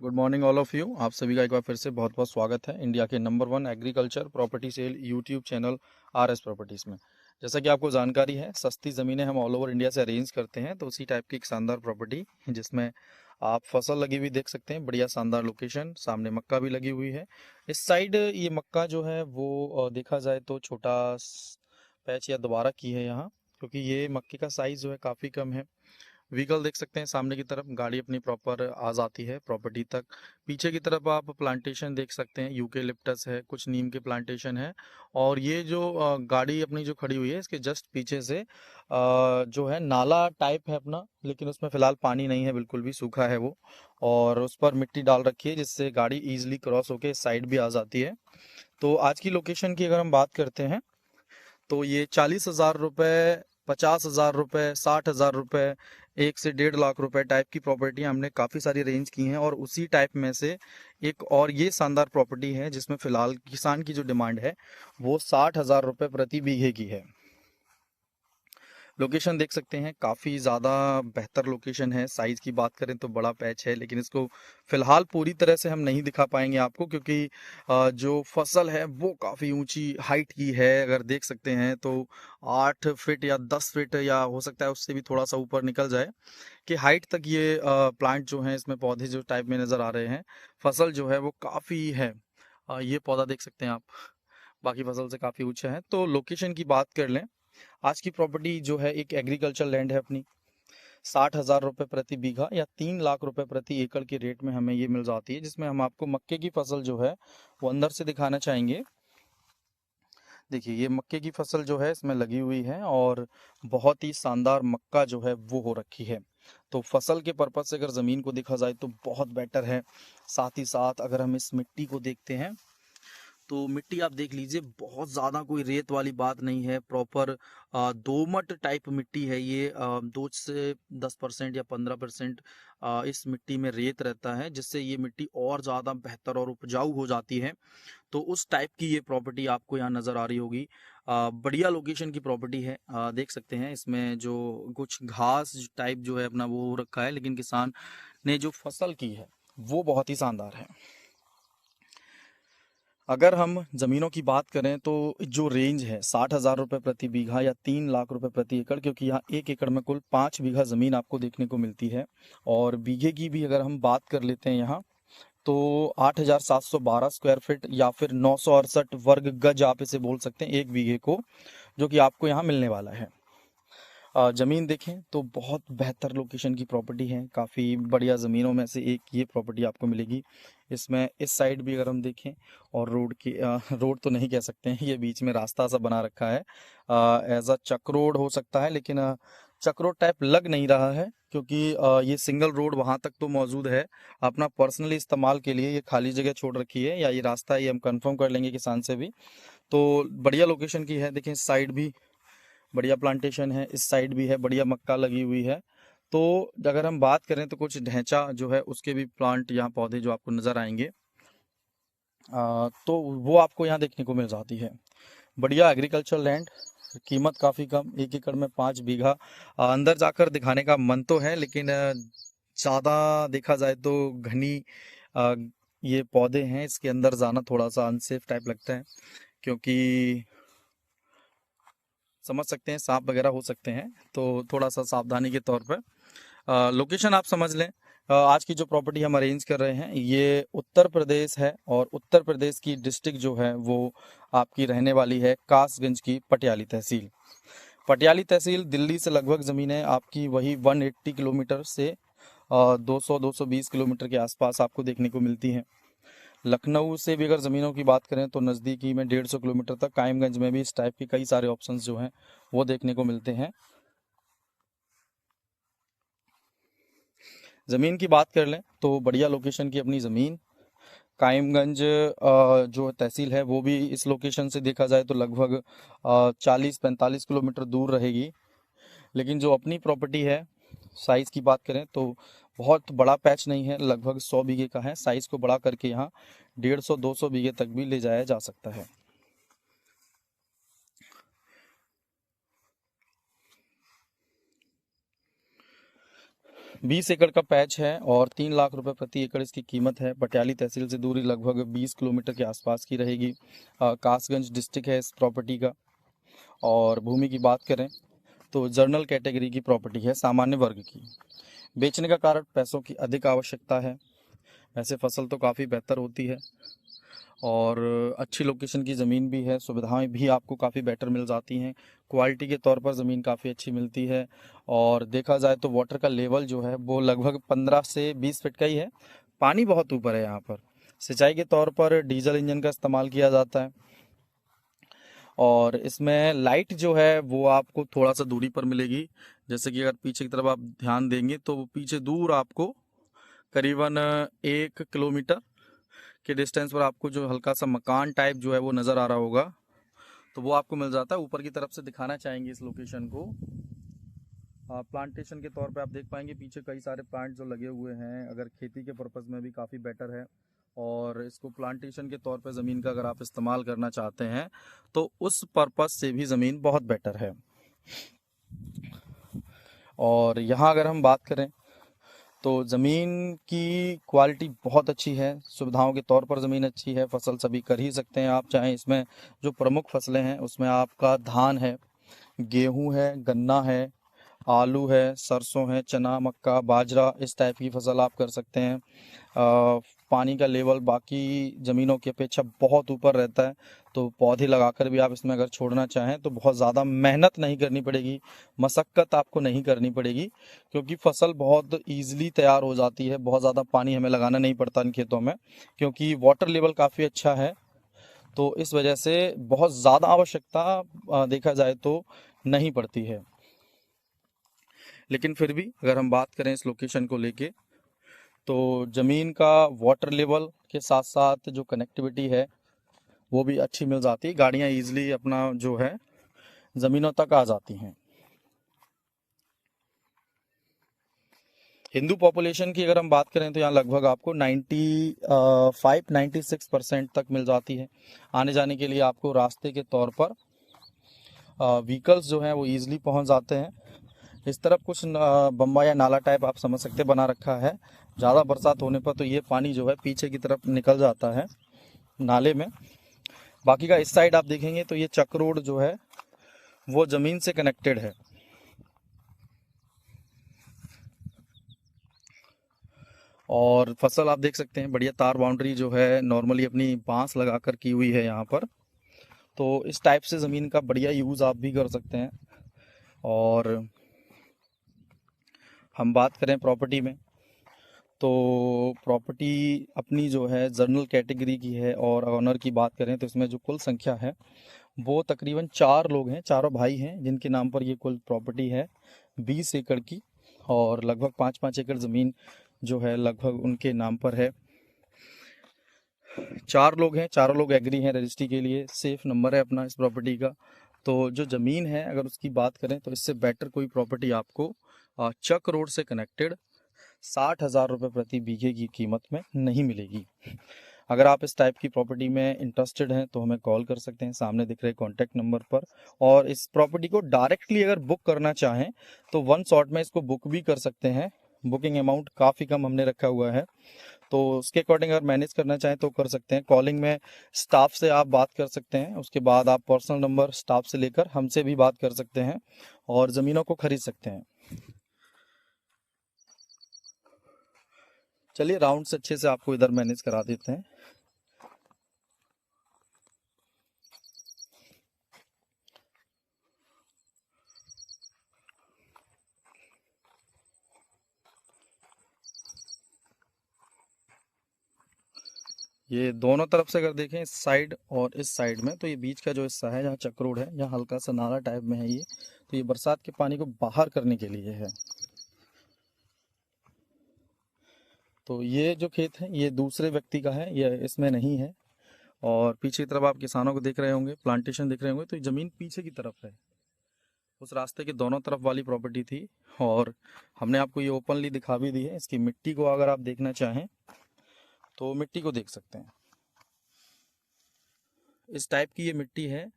Good morning all of you. आप सभी का एक बार फिर से बहुत बहुत स्वागत है इंडिया के नंबर 1 agriculture property sale YouTube channel R S properties में। जैसा कि आपको जानकारी है, सस्ती ज़मीनें हम ऑल ओवर इंडिया से अरेंज करते हैं, तो उसी टाइप की एक शानदार प्रॉपर्टी जिसमें आप फसल लगी हुई देख सकते हैं। बढ़िया शानदार लोकेशन, सामने मक्का भी लगी हुई है। इस साइड ये मक्का जो है वो देखा जाए तो छोटा पैच या दोबारा की है यहाँ, क्योंकि ये मक्के का साइज़ जो है काफ़ी कम है। व्हीकल देख सकते हैं सामने की तरफ, गाड़ी अपनी प्रॉपर आ जाती है प्रॉपर्टी तक। पीछे की तरफ आप प्लांटेशन देख सकते हैं, यूकेलिप्टस है, कुछ नीम के प्लांटेशन है। और ये जो गाड़ी अपनी जो खड़ी हुई है, इसके जस्ट पीछे से जो है नाला टाइप है अपना, लेकिन उसमें फिलहाल पानी नहीं है, बिल्कुल भी सूखा है वो। और उस पर मिट्टी डाल रखी है जिससे गाड़ी इजीली क्रॉस होके इस साइड भी आ जाती है। तो आज की लोकेशन की अगर हम बात करते हैं तो ये 40,000 रुपये, 50,000 रुपये, 60,000 रुपये, 1 से 1.5 लाख रुपए टाइप की प्रॉपर्टी हमने काफ़ी सारी रेंज की हैं। और उसी टाइप में से एक और ये शानदार प्रॉपर्टी है जिसमें फ़िलहाल किसान की जो डिमांड है वो 60,000 रुपये प्रति बीघे की है। लोकेशन देख सकते हैं, काफ़ी ज़्यादा बेहतर लोकेशन है। साइज़ की बात करें तो बड़ा पैच है, लेकिन इसको फ़िलहाल पूरी तरह से हम नहीं दिखा पाएंगे आपको, क्योंकि जो फसल है वो काफ़ी ऊंची हाइट की है। अगर देख सकते हैं तो 8 फीट या 10 फीट, या हो सकता है उससे भी थोड़ा सा ऊपर निकल जाए कि हाइट तक ये प्लांट जो है, इसमें पौधे जो टाइप में नज़र आ रहे हैं। फसल जो है वो काफ़ी है। ये पौधा देख सकते हैं आप, बाकी फसल से काफ़ी ऊंचा है। तो लोकेशन की बात कर लें, आज की प्रॉपर्टी जो है एक एग्रीकल्चर लैंड है अपनी। 60,000 रुपये प्रति बीघा या 3 लाख रुपए प्रति एकड़ के रेट में हमें ये मिल जाती है, जिसमें हम आपको मक्के की फसल जो है वो अंदर से दिखाना चाहेंगे। देखिए, ये मक्के की फसल जो है इसमें लगी हुई है और बहुत ही शानदार मक्का जो है वो हो रखी है। तो फसल के पर्पज से अगर ज़मीन को देखा जाए तो बहुत बेटर है। साथ ही साथ अगर हम इस मिट्टी को देखते हैं तो मिट्टी आप देख लीजिए, बहुत ज़्यादा कोई रेत वाली बात नहीं है। प्रॉपर दोमट टाइप मिट्टी है ये। 2 से 10% या 15% इस मिट्टी में रेत रहता है, जिससे ये मिट्टी और ज़्यादा बेहतर और उपजाऊ हो जाती है। तो उस टाइप की ये प्रॉपर्टी आपको यहाँ नज़र आ रही होगी। बढ़िया लोकेशन की प्रॉपर्टी है। देख सकते हैं इसमें जो कुछ घास टाइप जो है अपना वो हो रखा है, लेकिन किसान ने जो फसल की है वो बहुत ही शानदार है। अगर हम ज़मीनों की बात करें तो जो रेंज है 60,000 रुपये प्रति बीघा या 3 लाख रुपए प्रति एकड़, क्योंकि यहाँ 1 एकड़ में कुल 5 बीघा ज़मीन आपको देखने को मिलती है। और बीघे की भी अगर हम बात कर लेते हैं यहाँ, तो 8,712 स्क्वायर फीट या फिर 968 वर्ग गज आप इसे बोल सकते हैं 1 बीघे को, जो कि आपको यहाँ मिलने वाला है। ज़मीन देखें तो बहुत बेहतर लोकेशन की प्रॉपर्टी है। काफ़ी बढ़िया ज़मीनों में से एक ये प्रॉपर्टी आपको मिलेगी। इसमें इस साइड भी अगर हम देखें, और रोड की रोड तो नहीं कह सकते हैं, ये बीच में रास्ता सा बना रखा है। एज अ चक रोड हो सकता है, लेकिन चक रोड टाइप लग नहीं रहा है, क्योंकि ये सिंगल रोड वहाँ तक तो मौजूद है। अपना पर्सनली इस्तेमाल के लिए ये खाली जगह छोड़ रखी है, या ये रास्ता है, ये हम कंफर्म कर लेंगे किसान से भी। तो बढ़िया लोकेशन की है। देखें, इस साइड भी बढ़िया प्लांटेशन है, इस साइड भी है, बढ़िया मक्का लगी हुई है। तो अगर हम बात करें तो कुछ ढैंचा जो है उसके भी प्लांट, यहाँ पौधे जो आपको नज़र आएंगे, तो वो आपको यहाँ देखने को मिल जाती है। बढ़िया एग्रीकल्चर लैंड, कीमत काफ़ी कम, 1 एकड़ में 5 बीघा। अंदर जाकर दिखाने का मन तो है, लेकिन ज़्यादा देखा जाए तो घनी अ, ये पौधे हैं, इसके अंदर जाना थोड़ा सा अनसेफ टाइप लगता है, क्योंकि समझ सकते हैं सांप वगैरह हो सकते हैं। तो थोड़ा सा सावधानी के तौर पर लोकेशन आप समझ लें। आज की जो प्रॉपर्टी हम अरेंज कर रहे हैं ये उत्तर प्रदेश है, और उत्तर प्रदेश की डिस्ट्रिक्ट जो है वो आपकी रहने वाली है कासगंज की पटियाली तहसील। पटियाली तहसील दिल्ली से लगभग ज़मीनें आपकी वही 180 किलोमीटर से 200-220 किलोमीटर के आसपास आपको देखने को मिलती हैं। लखनऊ से भी अगर ज़मीनों की बात करें तो नज़दीकी में 150 किलोमीटर तक, कायमगंज में भी इस टाइप के कई सारे ऑप्शंस जो हैं वो देखने को मिलते हैं। ज़मीन की बात कर लें तो बढ़िया लोकेशन की अपनी ज़मीन। कायमगंज जो तहसील है वो भी इस लोकेशन से देखा जाए तो लगभग 40-45 किलोमीटर दूर रहेगी। लेकिन जो अपनी प्रॉपर्टी है, साइज़ की बात करें तो बहुत बड़ा पैच नहीं है, लगभग 100 बीघे का है। साइज़ को बड़ा करके यहाँ 150-200 बीघे तक भी ले जाया जा सकता है। 20 एकड़ का पैच है और 3 लाख रुपए प्रति एकड़ इसकी कीमत है। पटियाली तहसील से दूरी लगभग 20 किलोमीटर के आसपास की रहेगी। कासगंज डिस्ट्रिक्ट है इस प्रॉपर्टी का। और भूमि की बात करें तो जर्नल कैटेगरी की प्रॉपर्टी है, सामान्य वर्ग की। बेचने का कारण पैसों की अधिक आवश्यकता है। वैसे फसल तो काफ़ी बेहतर होती है और अच्छी लोकेशन की ज़मीन भी है, सुविधाएं भी आपको काफ़ी बेटर मिल जाती हैं। क्वालिटी के तौर पर ज़मीन काफ़ी अच्छी मिलती है और देखा जाए तो वाटर का लेवल जो है वो लगभग 15 से 20 फीट का ही है। पानी बहुत ऊपर है यहाँ पर। सिंचाई के तौर पर डीजल इंजन का इस्तेमाल किया जाता है और इसमें लाइट जो है वो आपको थोड़ा सा दूरी पर मिलेगी। जैसे कि अगर पीछे की तरफ आप ध्यान देंगे तो पीछे दूर आपको करीबन 1 किलोमीटर के डिस्टेंस पर आपको जो हल्का सा मकान टाइप जो है वो नज़र आ रहा होगा, तो वो आपको मिल जाता है। ऊपर की तरफ से दिखाना चाहेंगे इस लोकेशन को। प्लांटेशन के तौर पे आप देख पाएंगे पीछे कई सारे प्लांट जो लगे हुए हैं, अगर खेती के पर्पज़ में भी काफ़ी बेटर है। और इसको प्लांटेशन के तौर पे ज़मीन का अगर आप इस्तेमाल करना चाहते हैं तो उस पर्पज़ से भी ज़मीन बहुत बेटर है। और यहाँ अगर हम बात करें तो ज़मीन की क्वालिटी बहुत अच्छी है, सुविधाओं के तौर पर ज़मीन अच्छी है, फसल सभी कर ही सकते हैं आप चाहें। इसमें जो प्रमुख फसलें हैं उसमें आपका धान है, गेहूं है, गन्ना है, आलू है, सरसों है, चना, मक्का, बाजरा, इस टाइप की फसल आप कर सकते हैं। पानी का लेवल बाकी ज़मीनों की अपेक्षा बहुत ऊपर रहता है, तो पौधे लगाकर भी आप इसमें अगर छोड़ना चाहें तो बहुत ज़्यादा मेहनत नहीं करनी पड़ेगी, मशक्क़त आपको नहीं करनी पड़ेगी, क्योंकि फसल बहुत ईज़िली तैयार हो जाती है। बहुत ज़्यादा पानी हमें लगाना नहीं पड़ता इन खेतों में, क्योंकि वाटर लेवल काफ़ी अच्छा है। तो इस वजह से बहुत ज़्यादा आवश्यकता देखा जाए तो नहीं पड़ती है। लेकिन फिर भी अगर हम बात करें इस लोकेशन को लेके तो ज़मीन का वाटर लेवल के साथ साथ जो कनेक्टिविटी है वो भी अच्छी मिल जाती है। गाड़ियाँ ईजिली अपना जो है ज़मीनों तक आ जाती हैं। हिंदू पॉपुलेशन की अगर हम बात करें तो यहाँ लगभग आपको 95-96% तक मिल जाती है। आने जाने के लिए आपको रास्ते के तौर पर व्हीकल्स जो हैं वो ईजिली पहुँच जाते हैं। इस तरफ कुछ बम्बा या नाला टाइप आप समझ सकते बना रखा है। ज़्यादा बरसात होने पर तो ये पानी जो है पीछे की तरफ निकल जाता है नाले में। बाकी का इस साइड आप देखेंगे तो ये चक रोड जो है वो ज़मीन से कनेक्टेड है। और फसल आप देख सकते हैं बढ़िया तार बाउंड्री जो है नॉर्मली अपनी बांस लगाकर की हुई है यहाँ पर। तो इस टाइप से ज़मीन का बढ़िया यूज़ आप भी कर सकते हैं। और हम बात करें प्रॉपर्टी में तो प्रॉपर्टी अपनी जो है जर्नल कैटेगरी की है और ऑनर की बात करें तो इसमें जो कुल संख्या है वो तकरीबन 4 लोग हैं, चारों भाई हैं जिनके नाम पर ये कुल प्रॉपर्टी है 20 एकड़ की। और लगभग 5-5 एकड़ ज़मीन जो है लगभग उनके नाम पर है। 4 लोग हैं, चारों लोग एग्री हैं रजिस्ट्री के लिए, सेफ नंबर है अपना इस प्रॉपर्टी का। तो जो ज़मीन है अगर उसकी बात करें तो इससे बेटर कोई प्रॉपर्टी आपको चक रोड से कनेक्टेड 60,000 रुपये प्रति बीघे की कीमत में नहीं मिलेगी। अगर आप इस टाइप की प्रॉपर्टी में इंटरेस्टेड हैं तो हमें कॉल कर सकते हैं सामने दिख रहे कॉन्टैक्ट नंबर पर। और इस प्रॉपर्टी को डायरेक्टली अगर बुक करना चाहें तो वन शॉट में इसको बुक भी कर सकते हैं। बुकिंग अमाउंट काफ़ी कम हमने रखा हुआ है, तो उसके अकॉर्डिंग अगर मैनेज करना चाहें तो कर सकते हैं। कॉलिंग में स्टाफ से आप बात कर सकते हैं, उसके बाद आप पर्सनल नंबर स्टाफ से लेकर हमसे भी बात कर सकते हैं और ज़मीनों को खरीद सकते हैं। चलिए राउंड से अच्छे से आपको इधर मैनेज करा देते हैं। ये दोनों तरफ से अगर देखें इस साइड और इस साइड में तो ये बीच का जो हिस्सा है जहाँ चक रोड है, यहाँ हल्का सा नाला टाइप में है ये, तो ये बरसात के पानी को बाहर करने के लिए है। तो ये जो खेत है ये दूसरे व्यक्ति का है, ये इसमें नहीं है। और पीछे की तरफ आप किसानों को देख रहे होंगे, प्लांटेशन देख रहे होंगे, तो ये ज़मीन पीछे की तरफ है, उस रास्ते के दोनों तरफ वाली प्रॉपर्टी थी। और हमने आपको ये ओपनली दिखा भी दी है। इसकी मिट्टी को अगर आप देखना चाहें तो मिट्टी को देख सकते हैं। इस टाइप की ये मिट्टी है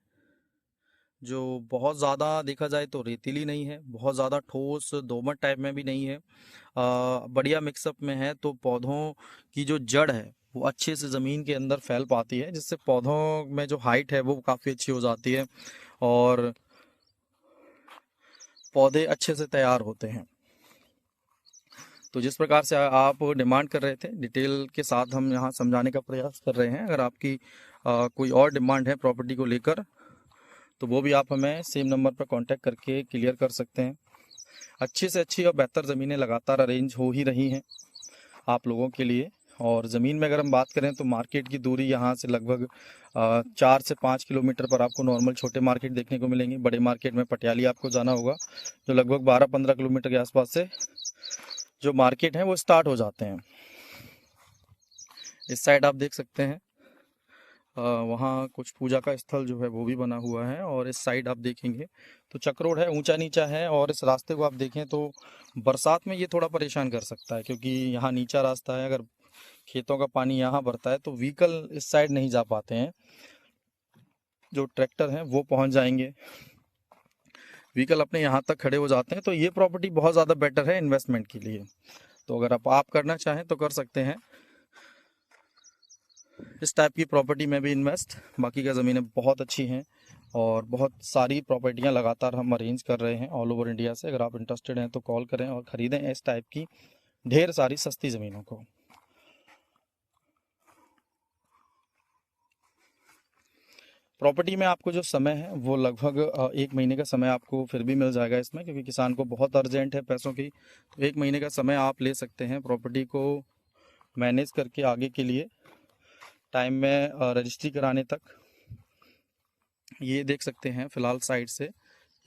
जो बहुत ज़्यादा देखा जाए तो रेतीली नहीं है, बहुत ज़्यादा ठोस दोमट टाइप में भी नहीं है, बढ़िया मिक्सअप में है। तो पौधों की जो जड़ है वो अच्छे से ज़मीन के अंदर फैल पाती है, जिससे पौधों में जो हाइट है वो काफ़ी अच्छी हो जाती है और पौधे अच्छे से तैयार होते हैं। तो जिस प्रकार से आप डिमांड कर रहे थे, डिटेल के साथ हम यहाँ समझाने का प्रयास कर रहे हैं। अगर आपकी कोई और डिमांड है प्रॉपर्टी को लेकर, तो वो भी आप हमें सेम नंबर पर कांटेक्ट करके क्लियर कर सकते हैं। अच्छी से अच्छी और बेहतर ज़मीनें लगातार अरेंज हो ही रही हैं आप लोगों के लिए। और ज़मीन में अगर हम बात करें तो मार्केट की दूरी यहाँ से लगभग 4 से 5 किलोमीटर पर आपको नॉर्मल छोटे मार्केट देखने को मिलेंगे। बड़े मार्केट में पटियाली आपको जाना होगा, जो लगभग 12-15 किलोमीटर के आसपास से जो मार्केट है वो स्टार्ट हो जाते हैं। इस साइड आप देख सकते हैं वहाँ कुछ पूजा का स्थल जो है वो भी बना हुआ है, और इस साइड आप देखेंगे तो चक्रोड है, ऊंचा नीचा है। और इस रास्ते को आप देखें तो बरसात में ये थोड़ा परेशान कर सकता है, क्योंकि यहाँ नीचा रास्ता है। अगर खेतों का पानी यहाँ भरता है तो व्हीकल इस साइड नहीं जा पाते हैं, जो ट्रैक्टर हैं वो पहुँच जाएंगे, व्हीकल अपने यहाँ तक खड़े हो जाते हैं। तो ये प्रॉपर्टी बहुत ज़्यादा बेटर है इन्वेस्टमेंट के लिए। तो अगर आप करना चाहें तो कर सकते हैं इस टाइप की प्रॉपर्टी में भी इन्वेस्ट। बाकी का ज़मीनें बहुत अच्छी हैं और बहुत सारी प्रॉपर्टियां लगातार हम अरेंज कर रहे हैं ऑल ओवर इंडिया से। अगर आप इंटरेस्टेड हैं तो कॉल करें और ख़रीदें इस टाइप की ढेर सारी सस्ती ज़मीनों को। प्रॉपर्टी में आपको जो समय है वो लगभग 1 महीने का समय आपको फिर भी मिल जाएगा इसमें, क्योंकि किसान को बहुत अर्जेंट है पैसों की। तो 1 महीने का समय आप ले सकते हैं प्रॉपर्टी को मैनेज करके आगे के लिए टाइम में रजिस्ट्री कराने तक। ये देख सकते हैं फ़िलहाल साइड से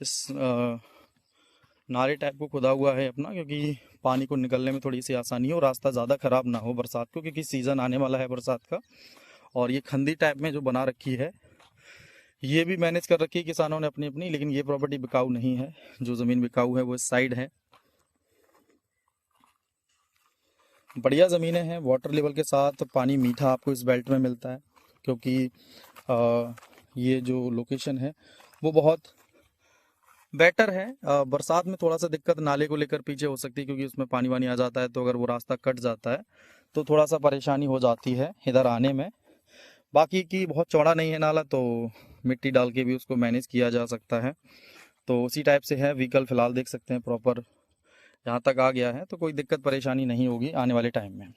इस नाले टाइप को खुदा हुआ है अपना, क्योंकि पानी को निकलने में थोड़ी सी आसानी हो, रास्ता ज़्यादा ख़राब ना हो बरसात को, क्योंकि सीज़न आने वाला है बरसात का। और ये खंदी टाइप में जो बना रखी है ये भी मैनेज कर रखी है किसानों ने अपनी अपनी, लेकिन ये प्रॉपर्टी बिकाऊ नहीं है। जो ज़मीन बिकाऊ है वो इस साइड है। बढ़िया ज़मीनें हैं, वाटर लेवल के साथ पानी मीठा आपको इस बेल्ट में मिलता है, क्योंकि ये जो लोकेशन है वो बहुत बेटर है। बरसात में थोड़ा सा दिक्कत नाले को लेकर पीछे हो सकती है, क्योंकि उसमें पानी वानी आ जाता है, तो अगर वो रास्ता कट जाता है तो थोड़ा सा परेशानी हो जाती है इधर आने में। बाकी की बहुत चौड़ा नहीं है नाला, तो मिट्टी डाल के भी उसको मैनेज किया जा सकता है। तो उसी टाइप से है। व्हीकल फ़िलहाल देख सकते हैं प्रॉपर यहाँ तक आ गया है, तो कोई दिक्कत परेशानी नहीं होगी आने वाले टाइम में।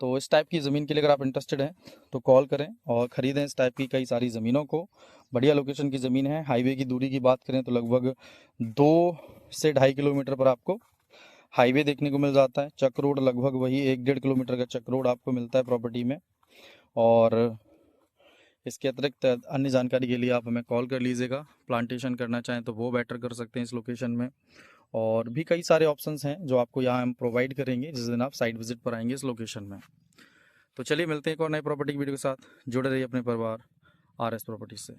तो इस टाइप की ज़मीन के लिए अगर आप इंटरेस्टेड हैं तो कॉल करें और ख़रीदें इस टाइप की कई सारी ज़मीनों को। बढ़िया लोकेशन की ज़मीन है। हाईवे की दूरी की बात करें तो लगभग 2 से 2.5 किलोमीटर पर आपको हाईवे देखने को मिल जाता है। चक रोड लगभग वही 1-1.5 किलोमीटर का चक रोड आपको मिलता है प्रॉपर्टी में। और इसके अतिरिक्त अन्य जानकारी के लिए आप हमें कॉल कर लीजिएगा। प्लांटेशन करना चाहें तो वो बेटर कर सकते हैं इस लोकेशन में। और भी कई सारे ऑप्शंस हैं जो आपको यहाँ हम प्रोवाइड करेंगे जिस दिन आप साइट विजिट पर आएंगे इस लोकेशन में। तो चलिए मिलते हैं एक और नई प्रॉपर्टी की वीडियो के साथ। जुड़े रहिए अपने परिवार RS प्रॉपर्टी से।